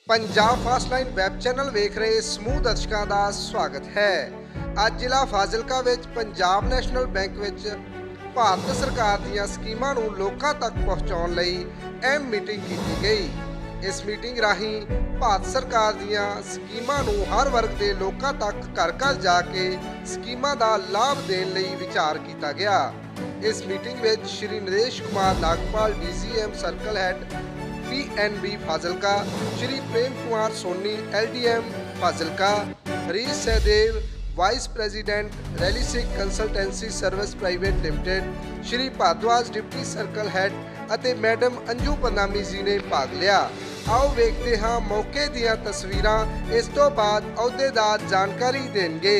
Punjab fast line web channel ਵੇਖ ਰਹੇ ਸਮੂਹ ਦਰਸ਼ਕਾਂ ਦਾ ਸਵਾਗਤ ਹੈ। ਅੱਜ ਜ਼ਿਲ੍ਹਾ ਫਾਜ਼ਿਲਕਾ ਵਿੱਚ ਪੰਜਾਬ ਨੈਸ਼ਨਲ ਬੈਂਕ ਵਿੱਚ ਭਾਰਤ ਸਰਕਾਰ ਦੀਆਂ ਸਕੀਮਾਂ ਨੂੰ ਲੋਕਾਂ ਤੱਕ ਪਹੁੰਚਾਉਣ ਲਈ ਅਹਿਮ ਮੀਟਿੰਗ ਕੀਤੀ ਗਈ। ਇਸ ਮੀਟਿੰਗ ਰਾਹੀਂ ਭਾਰਤ ਸਰਕਾਰ ਦੀਆਂ ਸਕੀਮਾਂ ਨੂੰ ਹਰ ਵਰਗ ਦੇ ਲੋਕਾਂ ਤੱਕ ਘਰ-ਘਰ ਜਾ ਕੇ ਸਕੀਮਾਂ ਦਾ ਲਾਭ ਦੇਣ ਲਈ ਵਿਚਾਰ ਕੀਤਾ ਗਿਆ। ਇਸ ਮੀਟਿੰਗ ਵਿੱਚ Shri Naresh Kumar Nagpal DCM circle head PNB Fazilka, Shri Prem Kumar Soni LDM Fazilka, Harish Sahdev vice president रैलीसिक consultancy service private limited, Shri Bhardwaj deputy circle head ਅਤੇ मैडम अंजू पन्नामी जी ने भाग लिया। आओ वेखते हाँ मौके दियां तस्वीरां। इस तो बाद अहुदेदार जानकारी देंगे।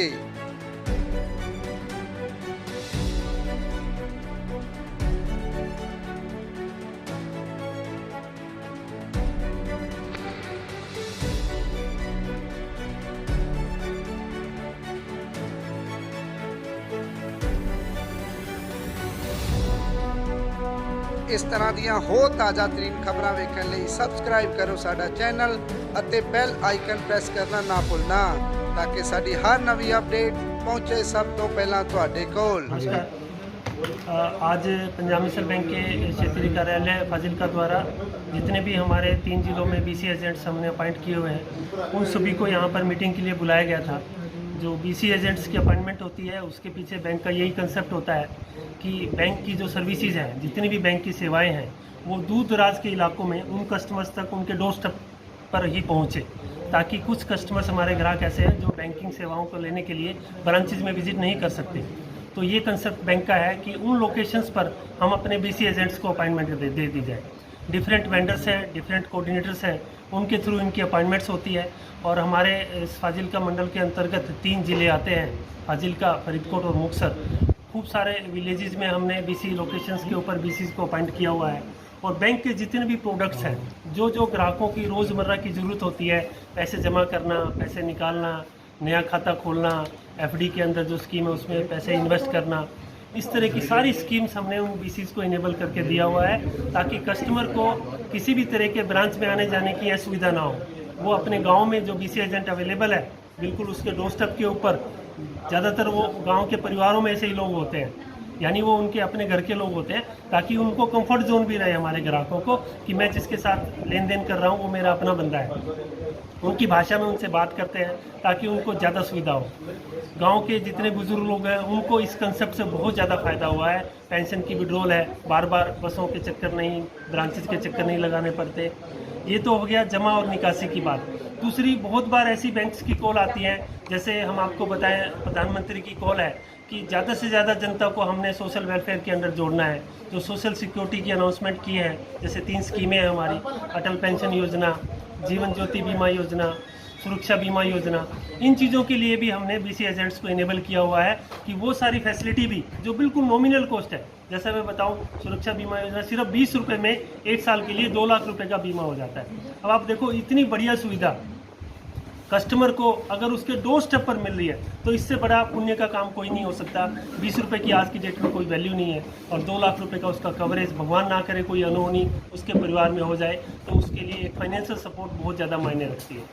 इस तरह दियां होर ताज़ा तरीन खबरां वेखण लई सबसक्राइब करो साडा चैनल अते बैल आइकन प्रेस करना ना भुलना ताकि साडी हर नवी अपडेट पहुंचे सब तो पहला तुहाडे कोल। आज पंजाब नेशनल बैंक के क्षेत्रीय कार्यालय फाजिलका द्वारा जितने भी हमारे 3 जिलों में BC एजेंट्स हमने अपॉइंट किए हुए हैं उन सभी को यहाँ पर मीटिंग के लिए बुलाया गया था। जो BC एजेंट्स की अपॉइंटमेंट होती है उसके पीछे बैंक का यही कंसेप्ट होता है कि बैंक की जो सर्विसेज हैं, जितनी भी बैंक की सेवाएं हैं, वो दूर दराज के इलाकों में उन कस्टमर्स तक उनके डोर स्टेप पर ही पहुँचे, ताकि कुछ कस्टमर्स हमारे ग्राहक ऐसे हैं जो बैंकिंग सेवाओं को लेने के लिए ब्रांचेज में विजिट नहीं कर सकते। तो ये कंसेप्ट बैंक का है कि उन लोकेशंस पर हम अपने BC एजेंट्स को अपॉइंटमेंट दे दी जाए। डिफरेंट वेंडर्स हैं, डिफरेंट कोऑर्डिनेटर्स हैं, उनके थ्रू इनकी अपॉइंटमेंट्स होती है। और हमारे इस फाजिलका मंडल के अंतर्गत 3 ज़िले आते हैं, फाजिलका, फरीदकोट और मुक्तसर। खूब सारे विलेजेस में हमने BC लोकेशंस के ऊपर BCs को अपॉइंट किया हुआ है। और बैंक के जितने भी प्रोडक्ट्स हैं, जो ग्राहकों की रोज़मर्रा की ज़रूरत होती है, पैसे जमा करना, पैसे निकालना, नया खाता खोलना, FD के अंदर जो स्कीम है उसमें पैसे इन्वेस्ट करना, इस तरह की सारी स्कीम्स हमने उन BCs को इनेबल करके दिया हुआ है, ताकि कस्टमर को किसी भी तरह के ब्रांच में आने जाने की असुविधा ना हो। वो अपने गांव में जो BC एजेंट अवेलेबल है बिल्कुल उसके डोर स्टेप के ऊपर, ज़्यादातर वो गांव के परिवारों में ऐसे ही लोग होते हैं, यानी वो उनके अपने घर के लोग होते हैं, ताकि उनको कंफर्ट जोन भी रहे हमारे ग्राहकों को कि मैं जिसके साथ लेन देन कर रहा हूँ वो मेरा अपना बंदा है। उनकी भाषा में उनसे बात करते हैं ताकि उनको ज़्यादा सुविधा हो। गांव के जितने बुजुर्ग लोग हैं उनको इस कंसेप्ट से बहुत ज़्यादा फ़ायदा हुआ है। पेंशन की विड्रॉल है, बार बार बसों के चक्कर नहीं, ब्रांचेज के चक्कर नहीं लगाने पड़ते। ये तो हो गया जमा और निकासी की बात। दूसरी, बहुत बार ऐसी बैंक्स की कॉल आती है, जैसे हम आपको बताएं प्रधानमंत्री की कॉल है कि ज़्यादा से ज़्यादा जनता को हमने सोशल वेलफेयर के अंदर जोड़ना है। जो सोशल सिक्योरिटी की अनाउंसमेंट की है, जैसे 3 स्कीमें हैं हमारी, अटल पेंशन योजना, जीवन ज्योति बीमा योजना, सुरक्षा बीमा योजना। इन चीज़ों के लिए भी हमने BC एजेंट्स को इनेबल किया हुआ है कि वो सारी फैसिलिटी भी जो बिल्कुल नॉमिनल कॉस्ट है, जैसे मैं बताऊं, सुरक्षा बीमा योजना सिर्फ 20 रुपये में 1 साल के लिए 2 लाख रुपए का बीमा हो जाता है। अब आप देखो, इतनी बढ़िया सुविधा कस्टमर को अगर उसके डोर स्टेप पर मिल रही है तो इससे बड़ा पुण्य का काम कोई नहीं हो सकता। 20 रुपये की आज की डेट में कोई वैल्यू नहीं है, और 2 लाख रुपए का उसका कवरेज, भगवान ना करे कोई अनहोनी उसके परिवार में हो जाए तो उसके लिए एक फाइनेंशियल सपोर्ट बहुत ज़्यादा मायने रखती है।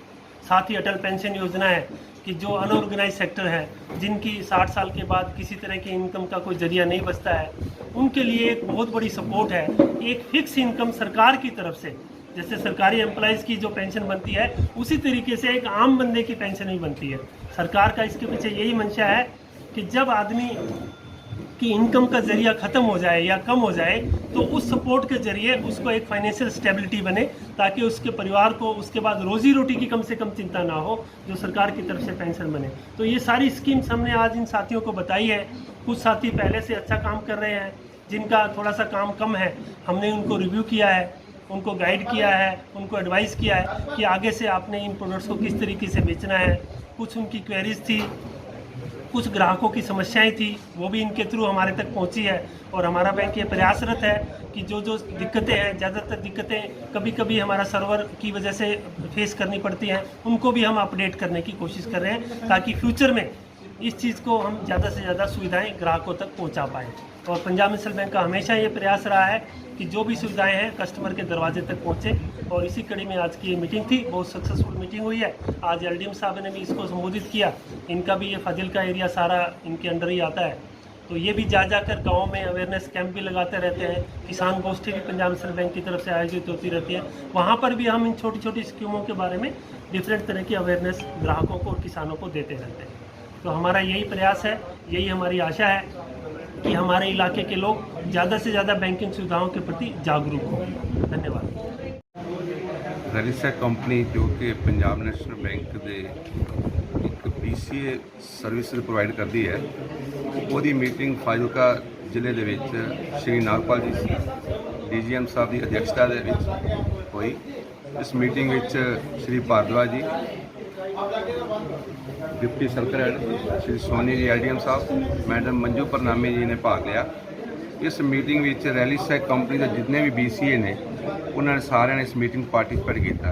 साथ ही अटल पेंशन योजना है कि जो अनऑर्गेनाइज सेक्टर है, जिनकी 60 साल के बाद किसी तरह की इनकम का कोई जरिया नहीं बचता है, उनके लिए एक बहुत बड़ी सपोर्ट है। एक फिक्स इनकम सरकार की तरफ से, जैसे सरकारी एम्प्लॉयज़ की जो पेंशन बनती है उसी तरीके से एक आम बंदे की पेंशन भी बनती है। सरकार का इसके पीछे यही मंशा है कि जब आदमी की इनकम का जरिया ख़त्म हो जाए या कम हो जाए तो उस सपोर्ट के जरिए उसको एक फाइनेंशियल स्टेबिलिटी बने, ताकि उसके परिवार को उसके बाद रोजी रोटी की कम से कम चिंता ना हो, जो सरकार की तरफ से पेंशन बने। तो ये सारी स्कीम्स हमने आज इन साथियों को बताई है। कुछ साथी पहले से अच्छा काम कर रहे हैं, जिनका थोड़ा सा काम कम है, हमने उनको रिव्यू किया है, उनको गाइड किया है, उनको एडवाइस किया है कि आगे से आपने इन प्रोडक्ट्स को किस तरीके से बेचना है। कुछ उनकी क्वेरीज थी, कुछ ग्राहकों की समस्याएं थी, वो भी इनके थ्रू हमारे तक पहुंची है। और हमारा बैंक ये प्रयासरत है कि जो दिक्कतें हैं, ज़्यादातर दिक्कतें कभी कभी हमारा सर्वर की वजह से फेस करनी पड़ती हैं, उनको भी हम अपडेट करने की कोशिश कर रहे हैं, ताकि फ्यूचर में इस चीज़ को हम ज़्यादा से ज़्यादा सुविधाएँ ग्राहकों तक पहुँचा पाएँ। और पंजाब नेशनल बैंक का हमेशा ये प्रयास रहा है कि जो भी सुविधाएं हैं कस्टमर के दरवाजे तक पहुंचे, और इसी कड़ी में आज की ये मीटिंग थी। बहुत सक्सेसफुल मीटिंग हुई है। आज एलडीएम साहब ने भी इसको संबोधित किया। इनका भी ये फाजिल्का एरिया सारा इनके अंडर ही आता है, तो ये भी जा जाकर गाँव में अवेयरनेस कैंप भी लगाते रहते हैं। किसान गोष्ठी भी पंजाब नेशनल बैंक की तरफ से आयोजित होती रहती है। वहाँ पर भी हम इन छोटी छोटी स्कीमों के बारे में डिफरेंट तरह की अवेयरनेस ग्राहकों को और किसानों को देते रहते हैं। तो हमारा यही प्रयास है, यही हमारी आशा है कि हमारे इलाके के लोग ज़्यादा से ज़्यादा बैंकिंग सुविधाओं के प्रति जागरूक हों। धन्यवाद। रैलिसा कंपनी जो कि पंजाब नेशनल बैंक ਦੇ ਇੱਕ BCA ਸਰਵਿਸ ਪ੍ਰੋਵਾਈਡ ਕਰਦੀ ਹੈ, ਉਹਦੀ ਮੀਟਿੰਗ ਫਾਜ਼ਿਲਕਾ ਜ਼ਿਲ੍ਹੇ ਦੇ ਵਿੱਚ ਸ਼੍ਰੀ ਨਾਗਪਾਲ ਜੀ DGM ਸਾਹਿਬ ਦੀ ਅਧਿਕਸ਼ਤਾ ਦੇ ਵਿੱਚ ਹੋਈ। ਇਸ ਮੀਟਿੰਗ ਵਿੱਚ Shri Bhardwaj ji, deputy circle head Shri Soni ji LDM साहब, मैडम मंजू परनामी जी ने भाग लिया। इस मीटिंग में रैलिसा कंपनी के जितने भी BCA ने उन्होंने सारे ने इस मीटिंग पार्टिसिपेट किया।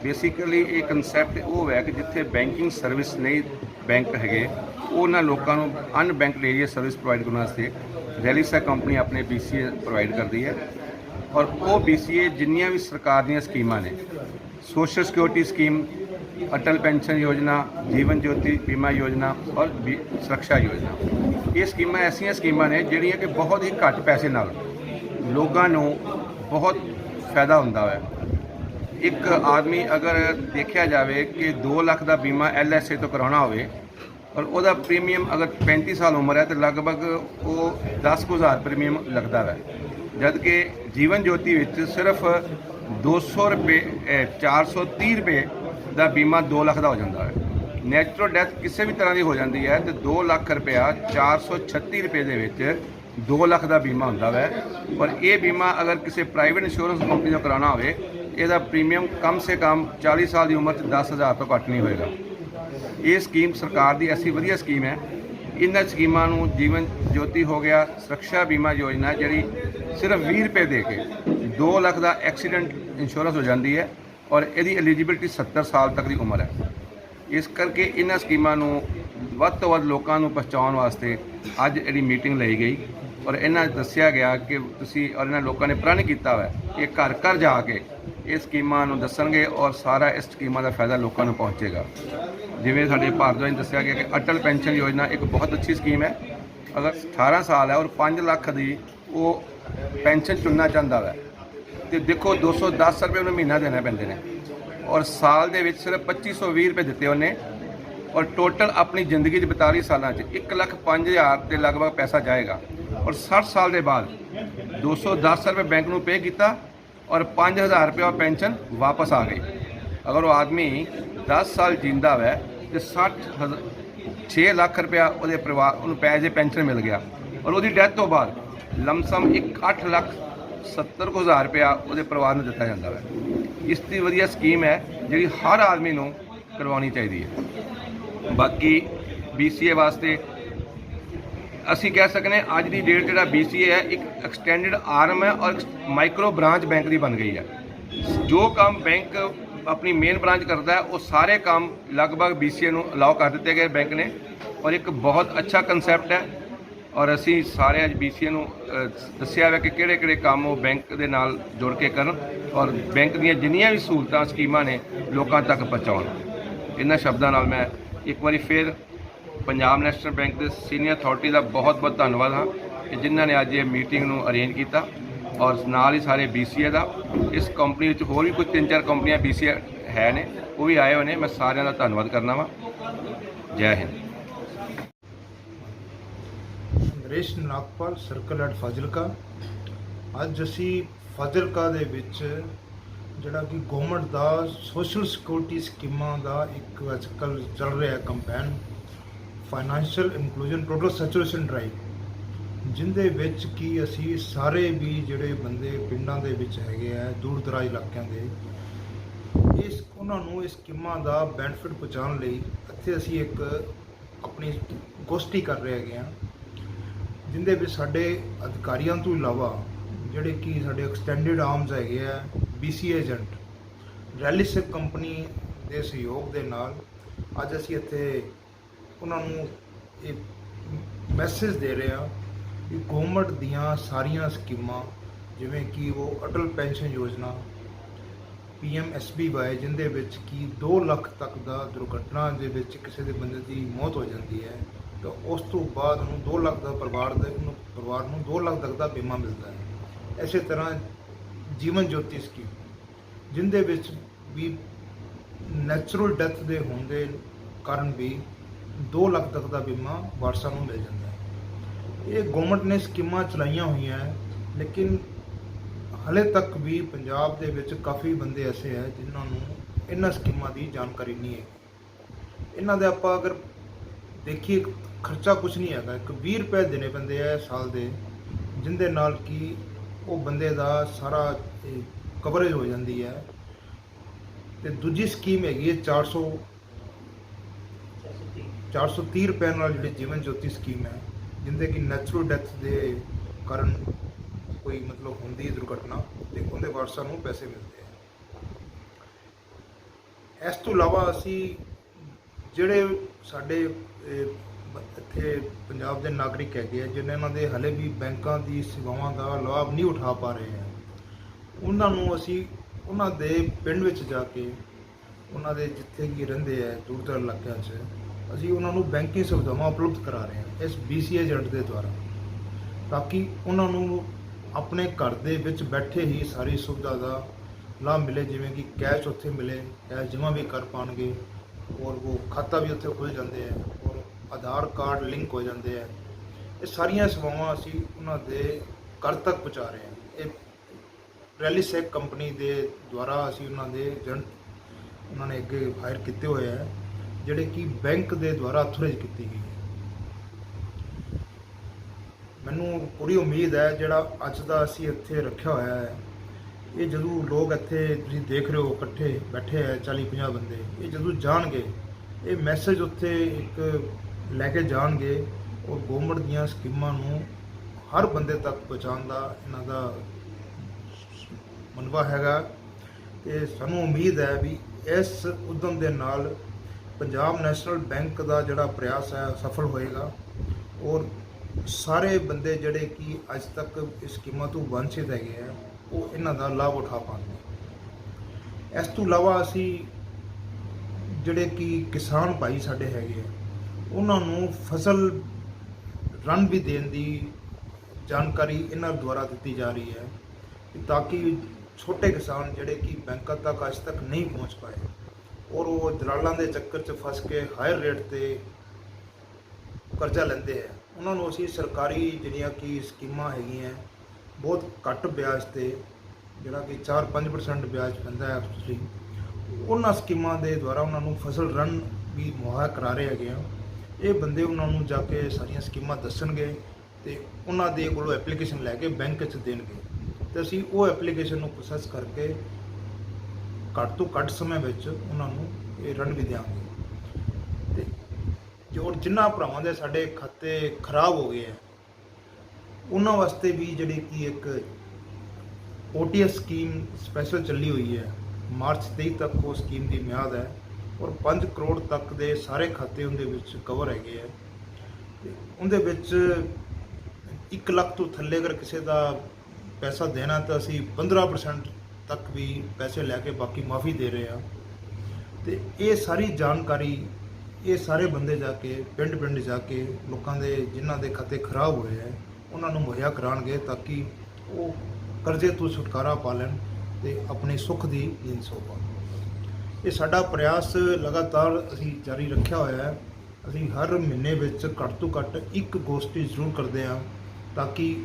बेसिकली ये कंसैप्ट वो है कि जिथे बैंकिंग सर्विस नहीं बैंक है उन्होंने लोगों को अनबैंकड एरिया सर्विस प्रोवाइड करने वास्ते रैलिसा कंपनी अपने BCA प्रोवाइड करती है। और वो BCA जिन्नियां भी सरकार दी स्कीमां ने, सोशल सिक्योरिटी स्कीम, अटल पेंशन योजना, जीवन ज्योति बीमा योजना और सुरक्षा योजना, ये स्कीमां ऐसिया स्कीमां ने जिहड़ियां कि बहुत ही घੱਟ पैसे नाल लोगों को बहुत फायदा होंदा है। एक आदमी अगर देखा जाए कि 2 लाख का बीमा LSA तो कराना होवे और वह प्रीमियम अगर 35 साल उम्र है तो लगभग वो 10,000 प्रीमियम लगता है, जबकि जीवन ज्योति विच सिर्फ 200 रुपये 430 रुपये ਦਾ बीमा 2 ਲੱਖ ਦਾ ਹੋ ਜਾਂਦਾ ਹੈ। ਨੈਚੁਰਲ ਡੈਥ ਕਿਸੇ ਵੀ ਤਰ੍ਹਾਂ ਦੀ ਹੋ ਜਾਂਦੀ ਹੈ ਤੇ 2 ਲੱਖ ਰੁਪਇਆ 436 ਰੁਪਏ ਦੇ ਵਿੱਚ 2 ਲੱਖ ਦਾ ਬੀਮਾ ਹੁੰਦਾ ਹੈ। ਔਰ ਇਹ ਬੀਮਾ ਅਗਰ ਕਿਸੇ ਪ੍ਰਾਈਵੇਟ ਇੰਸ਼ੋਰੈਂਸ ਕੰਪਨੀ ਤੋਂ ਕਰਾਉਣਾ ਹੋਵੇ, ਇਹਦਾ ਪ੍ਰੀਮੀਅਮ ਕਮ ਸੇ ਕਮ 40 ਸਾਲ ਦੀ ਉਮਰ 'ਚ 10,000 ਤੋਂ ਘੱਟ ਨਹੀਂ ਹੋਏਗਾ। ਇਹ ਸਕੀਮ ਸਰਕਾਰ ਦੀ ਐਸੀ ਵਧੀਆ ਸਕੀਮ ਹੈ। ਇਹਨਾਂ ਸਕੀਮਾਂ ਨੂੰ ਜੀਵਨ ਜੋਤੀ ਹੋ ਗਿਆ, ਸੁਰੱਖਿਆ ਬੀਮਾ ਯੋਜਨਾ ਜਿਹੜੀ ਸਿਰਫ 20 ਰੁਪਏ ਦੇ ਕੇ 2 ਲੱਖ ਦਾ ਐਕਸੀਡੈਂਟ ਇੰਸ਼ੋਰੈਂਸ ਹੋ ਜਾਂਦੀ ਹੈ और यदि एलिजिबिलिटी 70 साल तक की उम्र है। इस करके इन्हां स्कीमां नूं वध तो वध लोकां नूं पहुंचाउण वास्ते अज इहड़ी मीटिंग लई गई और इन्हां दस्सिया गया कि तुसीं और इन्हां लोकां ने प्रण कीता है कि घर घर जाके ये स्कीमां नूं दस्सणगे और सारा इस स्कीमां दा फायदा लोकां नूं पहुंचेगा। जिवें साडे भारद्वाज ने दस्सिया गया कि अटल पेंशन योजना एक बहुत अच्छी स्कीम है। अगर 18 साल है और 5 लाख की वो पेंशन चुनना चाहता है तो देखो 210 रुपये उन्हें महीना देना पैंदे ने और साल दे विच सिर्फ 2520 रुपये दिते उन्हें और टोटल अपनी जिंदगी 42 साल 1,05,000 के लगभग पैसा जाएगा। और 60 साल के बाद 210 रुपये बैंक को पे किया और 5,000 रुपये पेंशन वापस आ गई। अगर वो आदमी 10 साल जींदा है तो 6 लाख रुपया वो परिवार उन्हें एज ए पेंशन मिल गया और वो डैथ तो बाद लमसम 8,70,000 रुपया वो परिवार में दिता जाता है। इसकी वधिया स्कीम है जी हर आदमी को करवानी चाहिए। बाकी BCA वास्ते असी कह सकते अज की डेट जो BCA है एक एक्सटेंडेड आर्म है और माइक्रो ब्रांच बैंक की बन गई है। जो काम बैंक अपनी मेन ब्रांच करता है वो सारे काम लगभग BCA को अलाउ कर दिते गए बैंक ने और एक बहुत अच्छा कंसैप्ट है। और असी सारे अज BCA को दस्सिया है कि किहड़े काम वो बैंक के नाल जुड़ के करन और बैंक दी जिन्नियां भी सहूलतां स्कीमां ने लोगों तक पहुँचाउण। इन्हां शब्दां नाल मैं एक बार फिर पंजाब नैशनल बैंक के सीनियर अथॉरिटी का बहुत बहुत धन्यवाद हाँ कि जिन्होंने अज ये मीटिंग नूं अरेंज किया और नाल ही सारे BCA का इस कंपनी में होर भी कुछ 3-4 कंपनियां BCA है ने वो भी आए हुए हैं। मैं सारिਆਂ का धन्यवाद करना वा। जय हिंद। Naresh Nagpal circle head Fazilka. अज असी फाजिलका दे विच जिहड़ा कि गवर्नमेंट दा सोशल सिक्योरिटी स्कीमां दा एक अजकल चल रहा है campaign financial inclusion total saturation drive, जिंदे विच कि असी सारे भी जिहड़े बंदे पिंडां दे विच हैगे आ दूर दराज इलाकिਆਂ ਦੇ इस उन्हां नूं इस स्कीमां दा बेनिफिट पहुंचाउण लई ਇੱਥੇ ਅਸੀਂ ਇੱਕ ਆਪਣੀ ਗੋਸ਼ਟੀ ਕਰ ਰਹੇ ਹੈਗੇ ਆ, जिंदे विच साडे अधिकारियों तो इलावा जिहड़े कि साडे एक्सटेंडेड आर्म्स हैगे आ BCA एजेंट रैलिसा कंपनी के सहयोग के नाल अज असी इत्थे उन्हां नूं मैसेज दे रहे हैं ਕਿ ਗੌਰਮੈਂਟ ਦੀਆਂ ਸਾਰੀਆਂ ਸਕੀਮਾਂ ਜਿਵੇਂ ਕਿ ਉਹ ਅਟਲ ਪੈਨਸ਼ਨ ਯੋਜਨਾ, PMSBY, ਜਿੰਦੇ ਵਿੱਚ ਕਿ 2 ਲੱਖ ਤੱਕ ਦਾ ਦੁਰਘਟਨਾ ਦੇ ਵਿੱਚ ਕਿਸੇ ਦੇ ਬੰਦੇ ਦੀ ਮੌਤ ਹੋ ਜਾਂਦੀ ਹੈ ਤਾਂ ਉਸ ਤੋਂ ਬਾਅਦ ਉਹਨੂੰ 2 ਲੱਖ ਦਾ ਪਰਿਵਾਰ ਨੂੰ 2 ਲੱਖ ਤੱਕ ਦਾ ਬੀਮਾ ਮਿਲਦਾ ਹੈ। ਇਸੇ ਤਰ੍ਹਾਂ ਜੀਵਨ ਜੋਤੀ ਸਕੀਮ, ਜਿੰਦੇ ਵਿੱਚ ਵੀ ਨੈਚੁਰਲ ਡੈਥ ਦੇ ਹੋਣ ਦੇ ਕਾਰਨ ਵੀ 2 ਲੱਖ ਤੱਕ ਦਾ ਬੀਮਾ ਵਾਰਸਾਂ ਨੂੰ ਮਿਲ ਜਾਂਦਾ ਹੈ। ਇਹ ਗੌਰਮੈਂਟ ਨੇ ਸਕੀਮਾਂ ਚਲਾਈਆਂ ਹੋਈਆਂ ਹੈ, ਲੇਕਿਨ ਹਾਲੇ ਤੱਕ ਵੀ ਪੰਜਾਬ ਦੇ ਵਿੱਚ ਕਾਫੀ ਬੰਦੇ ਐਸੇ ਹੈ ਜਿਨ੍ਹਾਂ ਨੂੰ ਇਹਨਾਂ ਸਕੀਮਾਂ ਦੀ ਜਾਣਕਾਰੀ ਨਹੀਂ ਹੈ। ਇਹਨਾਂ ਦੇ ਆਪਾਂ ਅਗਰ ਦੇਖੀਏ ਖਰਚਾ ਕੁਝ ਨਹੀਂ ਹੈਗਾ, ਇੱਕ 20 ਰੁਪਏ ਦੇਣੇ ਪੈਂਦੇ ਆ ਸਾਲ ਦੇ, ਜਿੰਦੇ ਨਾਲ ਕਿ ਉਹ ਬੰਦੇ ਦਾ ਸਾਰਾ ਕਵਰੇਜ ਹੋ ਜਾਂਦੀ ਹੈ। ਤੇ ਦੂਜੀ ਸਕੀਮ ਹੈਗੀ ਹੈ 430 ਰੁਪਏ ਨਾਲ ਜਿਹੜੀ ਜੀਵਨ ਜੋਤੀ ਸਕੀਮ ਹੈ, ਜਿੰਦੇ ਕਿ ਨੈਚੁਰਲ ਡੈਥ ਦੇ ਕਾਰਨ ਕੋਈ ਮਤਲਬ ਹੁੰਦੀ ਹੈ ਦੁਰਘਟਨਾ ਤੇ ਉਹਦੇ ਵਾਰਸਾਂ ਨੂੰ ਪੈਸੇ ਮਿਲਦੇ ਆ। ਇਸ ਤੋਂ ਇਲਾਵਾ ਅਸੀਂ ਜਿਹੜੇ ਸਾਡੇ ਇੱਥੇ ਪੰਜਾਬ ਦੇ ਨਾਗਰਿਕ ਹੈਗੇ ਆ ਜਿਨ੍ਹਾਂ ਦੇ ਹਲੇ ਵੀ ਬੈਂਕਾਂ ਦੀ ਸੇਵਾਵਾਂ ਦਾ ਲਾਭ ਨਹੀਂ ਉਠਾ ਪਾ ਰਹੇ ਆ, ਉਹਨਾਂ ਨੂੰ ਅਸੀਂ ਉਹਨਾਂ ਦੇ ਪਿੰਡ ਵਿੱਚ ਜਾ ਕੇ ਉਹਨਾਂ ਦੇ ਜਿੱਥੇ ਕਿ ਰਹਿੰਦੇ ਆ ਦੂਰ ਦਰਾਜ ਇਲਾਕਿਆਂ 'ਚ ਅਸੀਂ ਉਹਨਾਂ ਨੂੰ ਬੈਂਕਿੰਗ ਸੁਵਿਧਾਵਾਂ ਉਪਲਬਧ ਕਰਾ ਰਹੇ ਹਾਂ ਇਸ BC ਏਜੰਟ ਦੇ ਦੁਆਰਾ, ਤਾਂ ਕਿ ਉਹਨਾਂ ਨੂੰ ਆਪਣੇ ਘਰ ਦੇ ਵਿੱਚ ਬੈਠੇ ਹੀ ਸਾਰੀ ਸੁਵਿਧਾ ਦਾ ਲਾਭ ਮਿਲੇ, ਜਿਵੇਂ ਕਿ ਕੈਸ਼ ਉੱਥੇ ਮਿਲੇ, ਕੈਸ਼ ਜਮ੍ਹਾਂ ਵੀ ਕਰ ਪਾਉਣਗੇ ਔਰ ਉਹ ਖਾਤਾ ਵੀ ਉੱਥੇ ਖੁੱਲ੍ਹ ਜਾਂਦੇ ਹੈ ਔਰ ਆਧਾਰ ਕਾਰਡ ਲਿੰਕ ਹੋ ਜਾਂਦੇ ਹੈ। ਇਹ ਸਾਰੀਆਂ ਸੇਵਾਵਾਂ ਅਸੀਂ ਉਹਨਾਂ ਦੇ ਘਰ ਤੱਕ ਪਹੁੰਚਾ ਰਹੇ ਹਾਂ। ਇਹ ਰੈਲੀਸੈਕ ਕੰਪਨੀ ਦੇ ਦੁਆਰਾ ਅਸੀਂ ਉਹਨਾਂ ਦੇ ਏਜੰਟ ਉਹਨਾਂ ਨੇ ਅੱਗੇ ਹਾਇਰ ਕੀਤੇ ਹੋਏ ਹੈ, ਜਿਹੜੇ ਕਿ ਬੈਂਕ ਦੇ ਦੁਆਰਾ ਅਥੋਰਾਈਜ਼ ਕੀਤੀ ਗਈ ਹੈ। ਮੈਨੂੰ ਪੂਰੀ ਉਮੀਦ ਹੈ ਜਿਹੜਾ ਅੱਜ ਦਾ ਅਸੀਂ ਇੱਥੇ ਰੱਖਿਆ ਹੋਇਆ ਹੈ, ਇਹ ਜਦੋਂ ਲੋਕ ਇੱਥੇ ਤੁਸੀਂ ਦੇਖ ਰਹੇ ਹੋ ਇਕੱਠੇ ਬੈਠੇ ਹੈ 40-50 ਬੰਦੇ, ਇਹ ਜਦੋਂ ਜਾਣਗੇ ਇਹ ਮੈਸੇਜ ਉੱਥੇ ਇੱਕ ਲੈ ਕੇ ਜਾਣਗੇ ਔਰ ਗੌਰਮੈਂਟ ਦੀਆਂ ਸਕੀਮਾਂ ਨੂੰ ਹਰ ਬੰਦੇ ਤੱਕ ਪਹੁੰਚਾਉਣ ਦਾ ਇਹਨਾਂ ਦਾ ਮਨਵਾ ਹੈਗਾ। ਤੇ ਸਾਨੂੰ ਉਮੀਦ ਹੈ ਵੀ ਇਸ ਉਦਮ ਦੇ ਨਾਲ ਪੰਜਾਬ ਨੈਸ਼ਨਲ ਬੈਂਕ ਦਾ ਜਿਹੜਾ ਪ੍ਰਯਾਸ ਹੈ ਸਫਲ ਹੋਏਗਾ ਔਰ ਸਾਰੇ ਬੰਦੇ ਜਿਹੜੇ ਕਿ ਅੱਜ ਤੱਕ ਇਸ ਸਕੀਮਾਂ ਤੋਂ ਵਾਂਛਿਤ ਹੈਗੇ ਆ ਉਹ ਇਹਨਾਂ ਦਾ ਲਾਭ ਉਠਾ ਪਾਉਣਗੇ। ਇਸ ਤੋਂ ਇਲਾਵਾ ਅਸੀਂ ਜਿਹੜੇ ਕਿ ਕਿਸਾਨ ਭਾਈ ਸਾਡੇ ਹੈਗੇ ਆ ਉਹਨਾਂ ਨੂੰ ਫਸਲ ਰਨ ਵੀ ਦੇਣ ਦੀ ਜਾਣਕਾਰੀ ਇਹਨਾਂ ਦੁਆਰਾ ਦਿੱਤੀ ਜਾ ਰਹੀ ਹੈ, ਤਾਂ ਕਿ ਛੋਟੇ ਕਿਸਾਨ ਜਿਹੜੇ ਕਿ ਬੈਂਕਾਂ ਤੱਕ ਅੱਜ ਤੱਕ ਨਹੀਂ ਪਹੁੰਚ ਪਾਏ ਔਰ ਉਹ ਦਲਾਲਾਂ ਦੇ ਚੱਕਰ 'ਚ ਫਸ ਕੇ ਹਾਇਰ ਰੇਟ 'ਤੇ ਕਰਜ਼ਾ ਲੈਂਦੇ ਹੈ, ਉਹਨਾਂ ਨੂੰ ਅਸੀਂ ਸਰਕਾਰੀ ਜਿਹੜੀਆਂ ਕਿ ਸਕੀਮਾਂ ਹੈਗੀਆਂ ਬਹੁਤ ਘੱਟ ਵਿਆਜ 'ਤੇ ਜਿਹੜਾ ਕਿ 4-5% ਵਿਆਜ ਪੈਂਦਾ ਹੈ ਐਕਚੁਅਲੀ, ਉਹਨਾਂ ਸਕੀਮਾਂ ਦੇ ਦੁਆਰਾ ਉਹਨਾਂ ਨੂੰ ਫਸਲ ਰਨ ਵੀ ਮੁਹੱਈਆ ਕਰਾ ਰਹੇ ਹੈਗੇ ਆ। ਇਹ ਬੰਦੇ ਉਹਨਾਂ ਨੂੰ ਜਾ ਕੇ ਸਾਰੀਆਂ ਸਕੀਮਾਂ ਦੱਸਣਗੇ ਤੇ ਉਹਨਾਂ ਦੇ ਕੋਲੋਂ ਐਪਲੀਕੇਸ਼ਨ ਲੈ ਕੇ ਬੈਂਕ 'ਚ ਦੇਣਗੇ ਤੇ ਅਸੀਂ ਉਹ ਐਪਲੀਕੇਸ਼ਨ ਨੂੰ ਪ੍ਰੋਸੈਸ ਕਰਕੇ ਘੱਟ ਤੋਂ ਘੱਟ ਸਮੇਂ ਵਿੱਚ ਉਹਨਾਂ ਨੂੰ ਇਹ ਰਨ ਵੀ ਦਿਆਂਗੇ। ਤੇ ਜੋ ਜਿਨ੍ਹਾਂ ਭਰਾਵਾਂ ਦੇ ਸਾਡੇ ਖਾਤੇ ਖਰਾਬ ਹੋ ਗਏ ਹੈ ਉਹਨਾਂ ਵਾਸਤੇ ਵੀ ਜਿਹੜੀ ਕਿ ਇੱਕ OTS ਸਕੀਮ ਸਪੈਸ਼ਲ ਚੱਲੀ ਹੋਈ ਹੈ, ਮਾਰਚ 23 ਤੱਕ ਉਹ ਸਕੀਮ ਦੀ ਮਿਆਦ ਹੈ ਔਰ 5 ਕਰੋੜ ਤੱਕ ਦੇ ਸਾਰੇ ਖਾਤੇ ਉਹਦੇ ਵਿੱਚ ਕਵਰ ਹੈਗੇ ਹੈ। ਤੇ ਉਹਦੇ ਵਿੱਚ 1 ਲੱਖ ਤੋਂ ਥੱਲੇ ਅਗਰ ਕਿਸੇ ਦਾ ਪੈਸਾ ਦੇਣਾ ਤਾਂ ਅਸੀਂ 15% ਤੱਕ ਵੀ ਪੈਸੇ ਲੈ ਕੇ ਬਾਕੀ ਮਾਫੀ ਦੇ ਰਹੇ ਹਾਂ। ਤੇ ਇਹ ਸਾਰੀ ਜਾਣਕਾਰੀ ਇਹ ਸਾਰੇ ਬੰਦੇ ਜਾ ਕੇ ਪਿੰਡ ਜਾ ਕੇ ਲੋਕਾਂ ਦੇ ਜਿਨ੍ਹਾਂ ਦੇ ਖਾਤੇ ਖਰਾਬ ਹੋਏ ਹੈ ਉਹਨਾਂ ਨੂੰ ਮੁਹੱਈਆ ਕਰਾਉਣਗੇ, ਤਾਂ ਕਿ ਉਹ ਕਰਜ਼ੇ ਤੋਂ ਛੁਟਕਾਰਾ ਪਾ ਲੈਣ ਤੇ ਆਪਣੀ ਸੁੱਖ ਦੀ ਨੀਂਦ ਸੌ ਪਾਉਣ। ਇਹ ਸਾਡਾ ਪ੍ਰਯਾਸ ਲਗਾਤਾਰ ਅਸੀਂ ਜਾਰੀ ਰੱਖਿਆ ਹੋਇਆ ਹੈ। ਅਸੀਂ ਹਰ ਮਹੀਨੇ ਵਿੱਚ ਘੱਟ ਤੋਂ ਘੱਟ ਇੱਕ ਗੋਸ਼ਟੀ ਜ਼ਰੂਰ ਕਰਦੇ ਹਾਂ, ਤਾਂ ਕਿ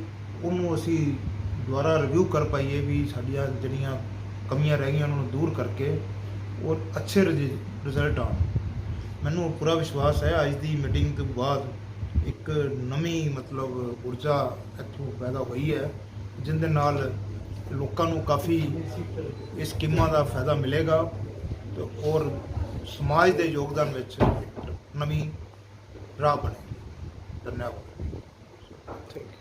ਉਹਨੂੰ ਅਸੀਂ ਦੁਬਾਰਾ ਰਿਵਿਊ ਕਰ ਪਾਈਏ ਵੀ ਸਾਡੀਆਂ ਜਿਹੜੀਆਂ ਕਮੀਆਂ ਰਹਿ ਗਈਆਂ ਉਹਨਾਂ ਨੂੰ ਦੂਰ ਕਰਕੇ ਔਰ ਅੱਛੇ ਰਿਜ਼ਲਟ ਆਉਣ। ਮੈਨੂੰ ਪੂਰਾ ਵਿਸ਼ਵਾਸ ਹੈ ਅੱਜ ਦੀ ਮੀਟਿੰਗ ਤੋਂ ਬਾਅਦ ਇੱਕ ਨਵੀਂ ਮਤਲਬ ਊਰਜਾ ਇੱਥੋਂ ਪੈਦਾ ਹੋਈ ਹੈ, ਜਿਹਦੇ ਨਾਲ ਲੋਕਾਂ ਨੂੰ ਕਾਫੀ ਇਸ ਸਕੀਮਾਂ ਦਾ ਫਾਇਦਾ ਮਿਲੇਗਾ ਤੇ ਔਰ ਸਮਾਜ ਦੇ ਯੋਗਦਾਨ ਵਿੱਚ ਨਵੀਂ ਰਾਹ ਬਣੇਗੀ। ਧੰਨਵਾਦ। Thank you.